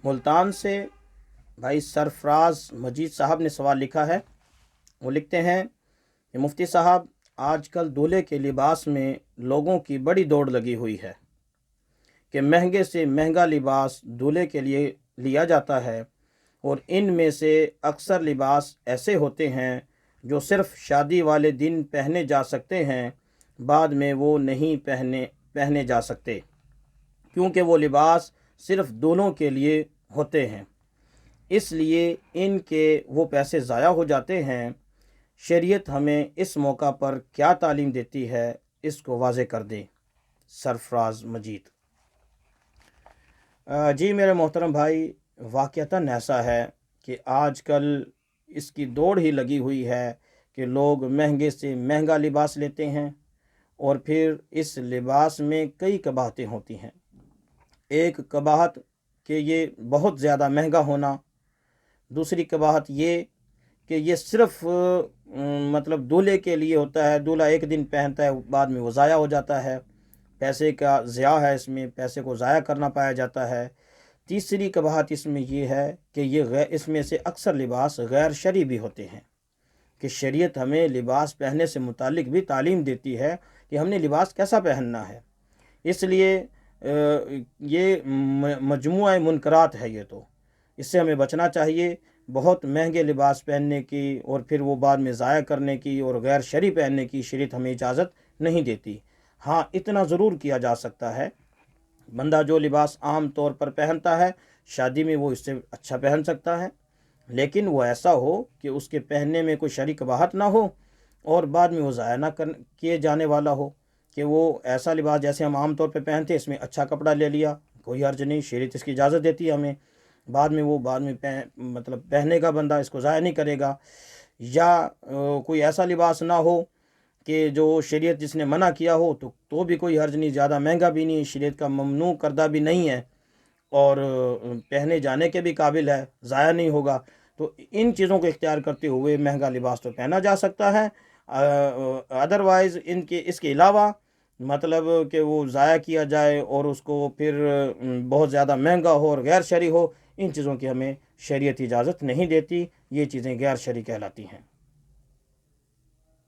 ملتان سے بھائی سرفراز مجید صاحب نے سوال لکھا ہے۔ وہ لکھتے ہیں کہ مفتی صاحب، آج کل دولہے کے لباس میں لوگوں کی بڑی دوڑ لگی ہوئی ہے کہ مہنگے سے مہنگا لباس دولہے کے لیے لیا جاتا ہے، اور ان میں سے اکثر لباس ایسے ہوتے ہیں جو صرف شادی والے دن پہنے جا سکتے ہیں، بعد میں وہ نہیں پہنے جا سکتے، کیونکہ وہ لباس صرف دولہوں کے لیے ہوتے ہیں، اس لیے ان کے وہ پیسے ضائع ہو جاتے ہیں۔ شریعت ہمیں اس موقع پر کیا تعلیم دیتی ہے، اس کو واضح کر دیں۔ سرفراز مجید۔ جی میرے محترم بھائی، واقعتاً ایسا ہے کہ آج کل اس کی دوڑ ہی لگی ہوئی ہے کہ لوگ مہنگے سے مہنگا لباس لیتے ہیں، اور پھر اس لباس میں کئی قباحتیں ہوتی ہیں۔ ایک قباحت کہ یہ بہت زیادہ مہنگا ہونا، دوسری قباحت یہ کہ یہ صرف مطلب دولہے کے لیے ہوتا ہے، دولہا ایک دن پہنتا ہے، بعد میں وہ ضائع ہو جاتا ہے، پیسے کا ضیاع ہے، اس میں پیسے کو ضائع کرنا پایا جاتا ہے۔ تیسری قباحت اس میں یہ ہے کہ اس میں سے اکثر لباس غیر شرعی بھی ہوتے ہیں، کہ شریعت ہمیں لباس پہننے سے متعلق بھی تعلیم دیتی ہے کہ ہم نے لباس کیسا پہننا ہے۔ اس لیے یہ مجموعہ منکرات ہے، یہ تو اس سے ہمیں بچنا چاہیے۔ بہت مہنگے لباس پہننے کی اور پھر وہ بعد میں ضائع کرنے کی اور غیر شرعی پہننے کی شریعت ہمیں اجازت نہیں دیتی۔ ہاں، اتنا ضرور کیا جا سکتا ہے، بندہ جو لباس عام طور پر پہنتا ہے شادی میں وہ اس سے اچھا پہن سکتا ہے، لیکن وہ ایسا ہو کہ اس کے پہننے میں کوئی شرعی قباحت نہ ہو اور بعد میں وہ ضائع نہ کیے جانے والا ہو، کہ وہ ایسا لباس جیسے ہم عام طور پہ پہنتے اس میں اچھا کپڑا لے لیا، کوئی حرج نہیں، شریعت اس کی اجازت دیتی ہے ہمیں، بعد میں مطلب پہنے گا بندہ، اس کو ضائع نہیں کرے گا۔ یا کوئی ایسا لباس نہ ہو کہ جو شریعت جس نے منع کیا ہو تو بھی کوئی حرج نہیں، زیادہ مہنگا بھی نہیں، شریعت کا ممنوع کردہ بھی نہیں ہے، اور پہنے جانے کے بھی قابل ہے، ضائع نہیں ہوگا، تو ان چیزوں کو اختیار کرتے ہوئے مہنگا لباس تو پہنا جا سکتا ہے۔ ادروائز اس کے علاوہ مطلب کہ وہ ضائع کیا جائے اور اس کو پھر بہت زیادہ مہنگا ہو اور غیر شرعی ہو، ان چیزوں کی ہمیں شریعت اجازت نہیں دیتی، یہ چیزیں غیر شرعی کہلاتی ہیں۔